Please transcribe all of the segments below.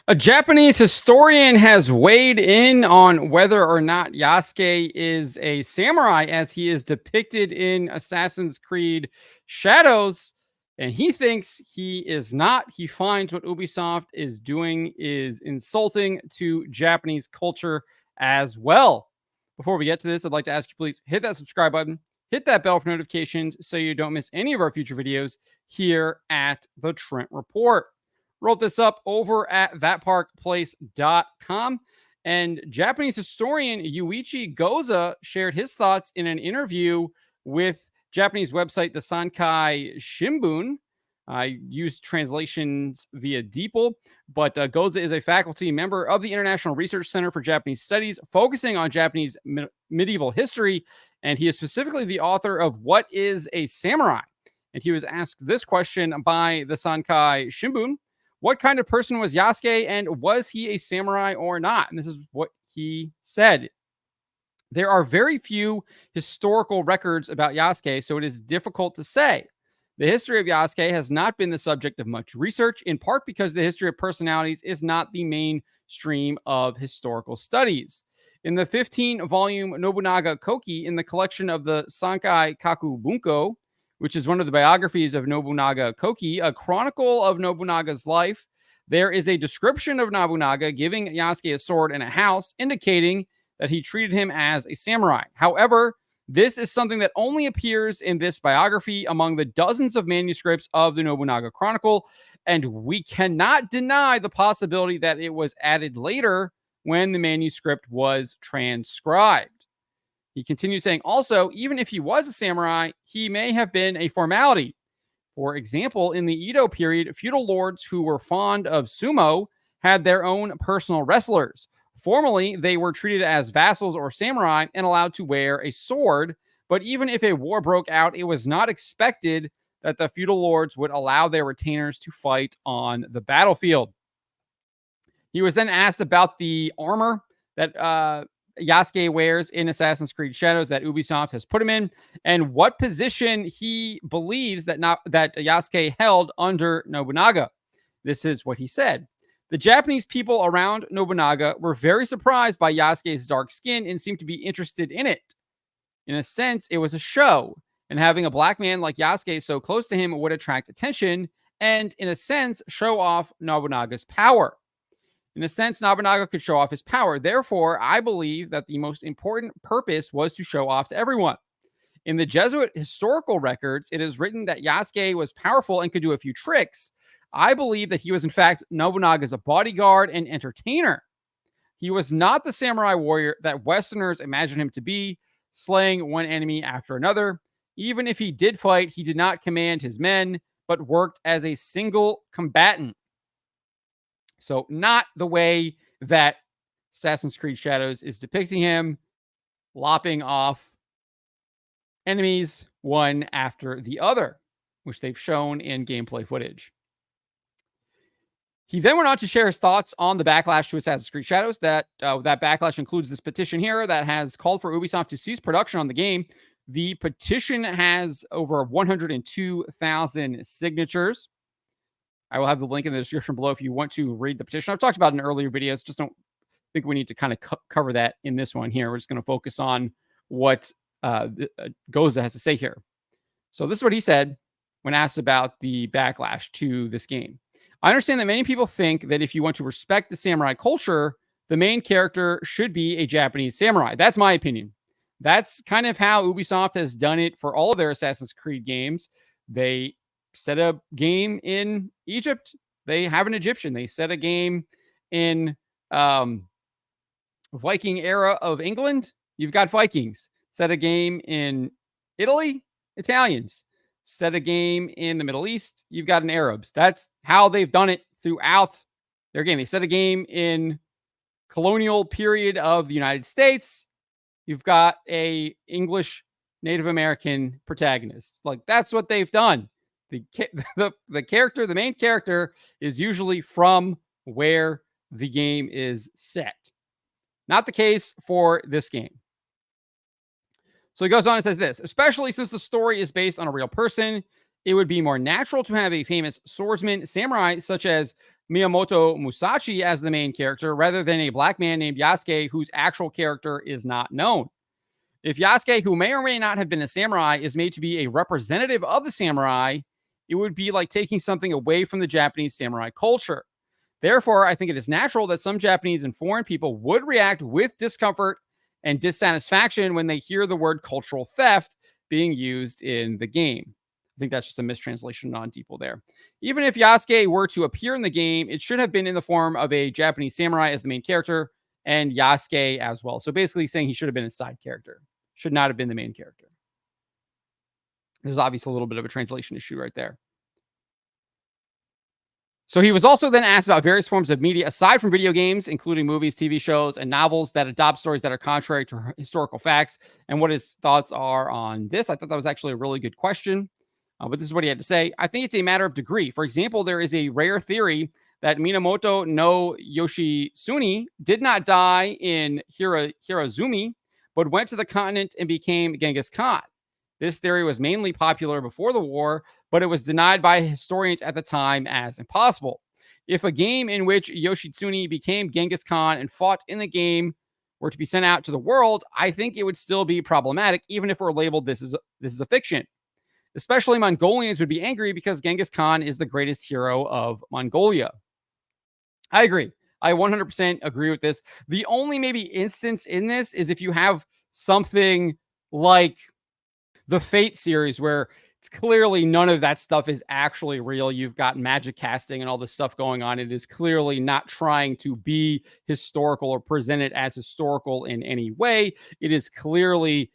A Japanese historian has weighed in on whether or not Yasuke is a samurai as he is depicted in Assassin's Creed Shadows, and he thinks he is not. He finds what Ubisoft is doing is insulting to Japanese culture as well. Before we get to this, I'd like to ask you please hit that subscribe button, hit that bell for notifications so you don't miss any of our future videos here at the Trent Report. Wrote this up over at thatparkplace.com. And Japanese historian Yūichi Goza shared his thoughts in an interview with Japanese website the Sankai Shimbun. I used translations via DeepL, but Goza is a faculty member of the International Research Center for Japanese Studies, focusing on Japanese medieval history. And he is specifically the author of What is a Samurai? And he was asked this question by the Sankai Shimbun. What kind of person was Yasuke, and was he a samurai or not? And this is what he said. There are very few historical records about Yasuke, so it is difficult to say. The history of Yasuke has not been the subject of much research, in part because the history of personalities is not the mainstream of historical studies. In the 15-volume Nobunaga Koki in the collection of the Sankai Kakubunko, which is one of the biographies of Nobunaga Koki, a chronicle of Nobunaga's life, there is a description of Nobunaga giving Yasuke a sword and a house, indicating that he treated him as a samurai. However, this is something that only appears in this biography among the dozens of manuscripts of the Nobunaga Chronicle, and we cannot deny the possibility that it was added later when the manuscript was transcribed. He continued saying, also, even if he was a samurai, he may have been a formality. For example, in the Edo period, feudal lords who were fond of sumo had their own personal wrestlers. Formally, they were treated as vassals or samurai and allowed to wear a sword. But even if a war broke out, it was not expected that the feudal lords would allow their retainers to fight on the battlefield. He was then asked about the armor that Yasuke wears in Assassin's Creed Shadows that Ubisoft has put him in, and what position he believes that Yasuke held under Nobunaga. This is what he said. The Japanese people around Nobunaga were very surprised by Yasuke's dark skin and seemed to be interested in it. In a sense, it was a show, and having a black man like Yasuke so close to him would attract attention and, in a sense, show off Nobunaga's power. In a sense, Nobunaga could show off his power. Therefore, I believe that the most important purpose was to show off to everyone. In the Jesuit historical records, it is written that Yasuke was powerful and could do a few tricks. I believe that he was, in fact, Nobunaga's bodyguard and entertainer. He was not the samurai warrior that Westerners imagine him to be, slaying one enemy after another. Even if he did fight, he did not command his men, but worked as a single combatant. So not the way that Assassin's Creed Shadows is depicting him, lopping off enemies one after the other, which they've shown in gameplay footage. He then went on to share his thoughts on the backlash to Assassin's Creed Shadows. That backlash includes this petition here that has called for Ubisoft to cease production on the game. The petition has over 102,000 signatures. I will have the link in the description below if you want to read the petition. I've talked about it in earlier videos. Just don't think we need to kind of cover that in this one here. We're just going to focus on what Goza has to say here. So this is what he said when asked about the backlash to this game. I understand that many people think that if you want to respect the samurai culture, the main character should be a Japanese samurai. That's my opinion. That's kind of how Ubisoft has done it for all of their Assassin's Creed games. They set a game in Egypt, they have an Egyptian. They set a game in Viking era of England, you've got Vikings. Set a game in Italy, Italians. Set a game in the Middle East, you've got an Arabs. That's how they've done it throughout their game. They set a game in colonial period of the United States, you've got a English Native American protagonist. Like, that's what they've done. The character, the main character, is usually from where the game is set. Not the case for this game. So he goes on and says this, especially since the story is based on a real person, it would be more natural to have a famous swordsman, samurai, such as Miyamoto Musashi as the main character rather than a black man named Yasuke whose actual character is not known. If Yasuke, who may or may not have been a samurai, is made to be a representative of the samurai, it would be like taking something away from the Japanese samurai culture. Therefore, I think it is natural that some Japanese and foreign people would react with discomfort and dissatisfaction when they hear the word cultural theft being used in the game. I think that's just a mistranslation on Deeple there. Even if Yasuke were to appear in the game, it should have been in the form of a Japanese samurai as the main character and Yasuke as well. So basically saying he should have been a side character, should not have been the main character. There's obviously a little bit of a translation issue right there. So he was also then asked about various forms of media aside from video games, including movies, TV shows, and novels that adopt stories that are contrary to historical facts, and what his thoughts are on this. I thought that was actually a really good question, but this is what he had to say. I think it's a matter of degree. For example, there is a rare theory that Minamoto no Yoshitsune did not die in Hirazumi, but went to the continent and became Genghis Khan. This theory was mainly popular before the war, but it was denied by historians at the time as impossible. If a game in which Yoshitsune became Genghis Khan and fought in the game were to be sent out to the world, I think it would still be problematic, even if we're labeled this is a fiction. Especially Mongolians would be angry because Genghis Khan is the greatest hero of Mongolia. I agree. I 100% agree with this. The only maybe instance in this is if you have something like the Fate series where it's clearly none of that stuff is actually real. You've got magic casting and all this stuff going on. It is clearly not trying to be historical or present it as historical in any way. It is clearly,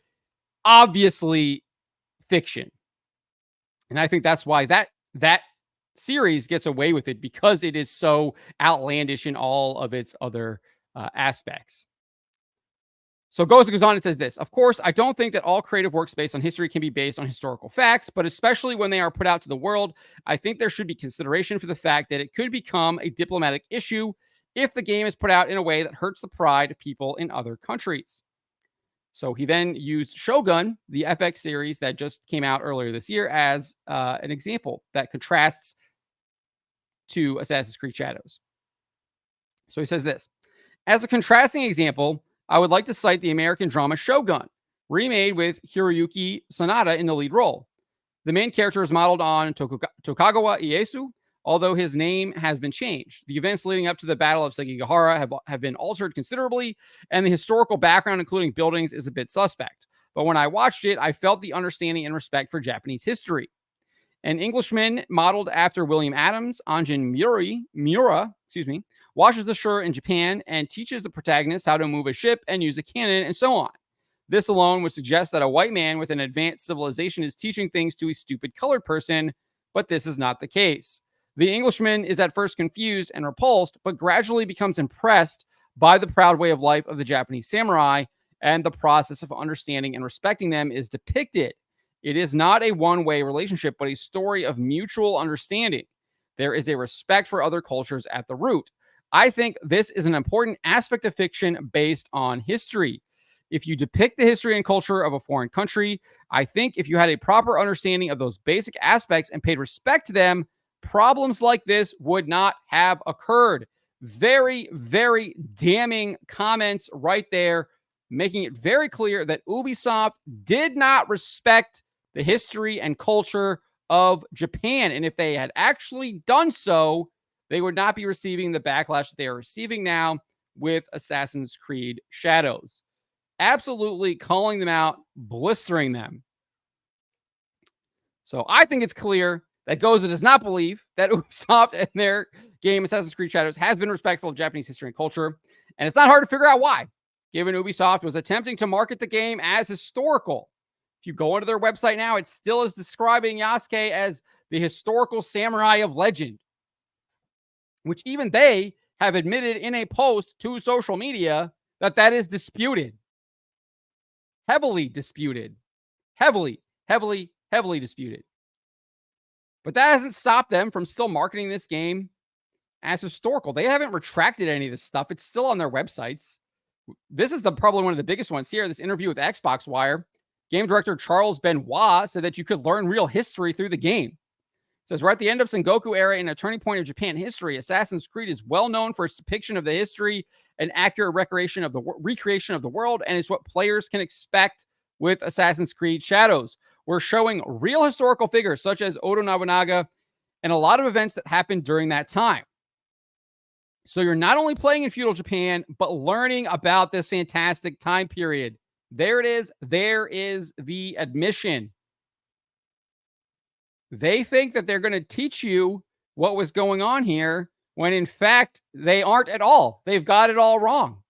obviously fiction. And I think that's why that series gets away with it, because it is so outlandish in all of its other aspects. So Goza goes on and says this. Of course, I don't think that all creative works based on history can be based on historical facts, but especially when they are put out to the world, I think there should be consideration for the fact that it could become a diplomatic issue if the game is put out in a way that hurts the pride of people in other countries. So he then used Shogun, the FX series that just came out earlier this year, as an example that contrasts to Assassin's Creed Shadows. So he says this. As a contrasting example, I would like to cite the American drama Shogun, remade with Hiroyuki Sanada in the lead role. The main character is modeled on Tokugawa Ieyasu, although his name has been changed. The events leading up to the Battle of Sekigahara have been altered considerably, and the historical background, including buildings, is a bit suspect. But when I watched it, I felt the understanding and respect for Japanese history. An Englishman modeled after William Adams, Anjin Miura, washes ashore in Japan and teaches the protagonist how to move a ship and use a cannon and so on. This alone would suggest that a white man with an advanced civilization is teaching things to a stupid colored person, but this is not the case. The Englishman is at first confused and repulsed, but gradually becomes impressed by the proud way of life of the Japanese samurai, and the process of understanding and respecting them is depicted. It is not a one-way relationship, but a story of mutual understanding. There is a respect for other cultures at the root. I think this is an important aspect of fiction based on history. If you depict the history and culture of a foreign country, I think if you had a proper understanding of those basic aspects and paid respect to them, problems like this would not have occurred. Very, very damning comments right there, making it very clear that Ubisoft did not respect the history and culture of Japan. And if they had actually done so, they would not be receiving the backlash that they are receiving now with Assassin's Creed Shadows. Absolutely calling them out, blistering them. So I think it's clear that Goza does not believe that Ubisoft and their game Assassin's Creed Shadows has been respectful of Japanese history and culture. And it's not hard to figure out why, given Ubisoft was attempting to market the game as historical. If you go onto their website now, it still is describing Yasuke as the historical samurai of legend, which even they have admitted in a post to social media that is disputed. Heavily disputed. Heavily disputed. But that hasn't stopped them from still marketing this game as historical. They haven't retracted any of this stuff. It's still on their websites. This is probably one of the biggest ones here. This interview with Xbox Wire. Game director Charles Benoit said that you could learn real history through the game. says, we're at the end of Sengoku era in a turning point of Japan history. Assassin's Creed is well known for its depiction of the history and accurate recreation of the world, and it's what players can expect with Assassin's Creed Shadows. We're showing real historical figures such as Oda Nobunaga and a lot of events that happened during that time. So you're not only playing in feudal Japan, but learning about this fantastic time period. There it is. There is the admission. They think that they're going to teach you what was going on here, when in fact, they aren't at all. They've got it all wrong.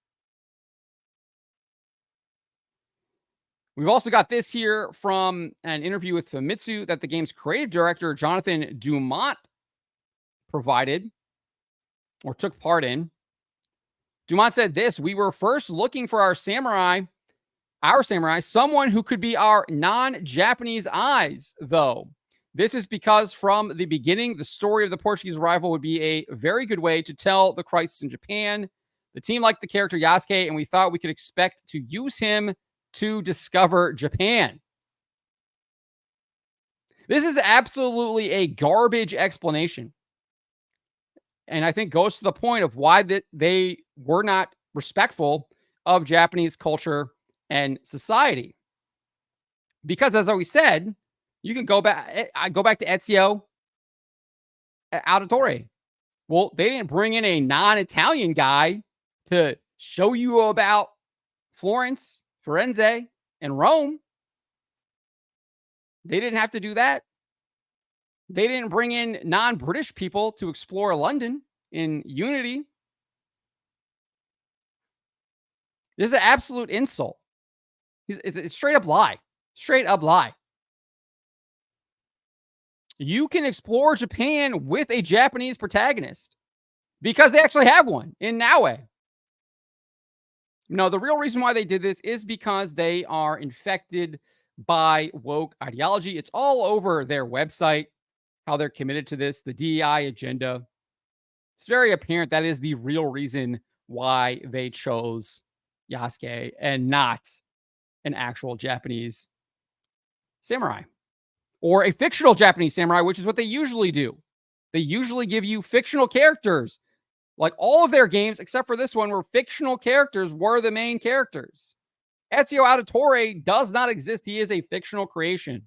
We've also got this here from an interview with Famitsu that the game's creative director, Jonathan Dumont, provided or took part in. Dumont said this: we were first looking for our samurai, someone who could be our non-Japanese eyes, though. This is because from the beginning, the story of the Portuguese arrival would be a very good way to tell the crisis in Japan. The team liked the character Yasuke, and we thought we could expect to use him to discover Japan. This is absolutely a garbage explanation. And I think goes to the point of why they were not respectful of Japanese culture and society. Because as I always said, you can go back to Ezio Auditore. Well, they didn't bring in a non-Italian guy to show you about Florence, Firenze, and Rome. They didn't have to do that. They didn't bring in non-British people to explore London in Unity. This is an absolute insult. It's a straight up lie. Straight up lie. You can explore Japan with a Japanese protagonist because they actually have one in Naue. No, the real reason why they did this is because they are infected by woke ideology. It's all over their website, how they're committed to this, the DEI agenda. It's very apparent that is the real reason why they chose Yasuke and not an actual Japanese samurai. Or a fictional Japanese samurai, which is what they usually do. They usually give you fictional characters. Like all of their games, except for this one, where fictional characters were the main characters. Ezio Auditore does not exist. He is a fictional creation.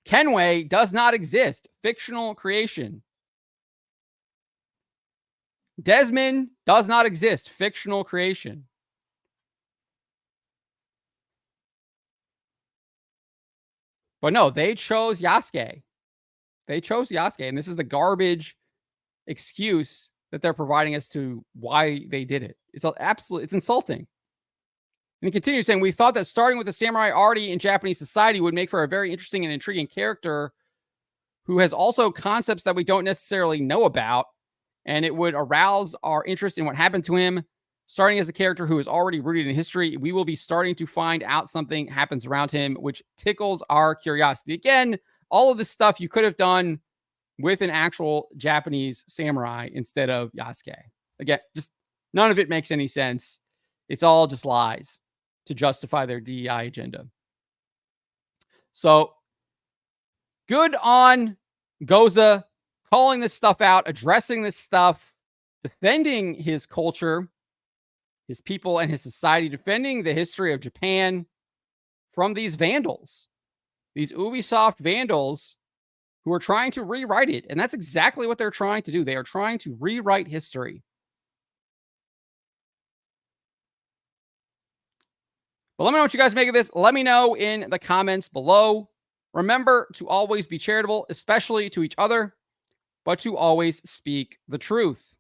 Kenway does not exist. Fictional creation. Desmond does not exist. Fictional creation. But no, they chose Yasuke. They chose Yasuke, and this is the garbage excuse that they're providing as to why they did it. It's insulting. And he continues saying, we thought that starting with a samurai already in Japanese society would make for a very interesting and intriguing character who has also concepts that we don't necessarily know about, and it would arouse our interest in what happened to him. Starting as a character who is already rooted in history, we will be starting to find out something happens around him, which tickles our curiosity. Again, all of this stuff you could have done with an actual Japanese samurai instead of Yasuke. Again, just none of it makes any sense. It's all just lies to justify their DEI agenda. So good on Goza calling this stuff out, addressing this stuff, defending his culture, his people, and his society, defending the history of Japan from these vandals, these Ubisoft vandals who are trying to rewrite it. And that's exactly what they're trying to do. They are trying to rewrite history. But let me know what you guys make of this. Let me know in the comments below. Remember to always be charitable, especially to each other, but to always speak the truth.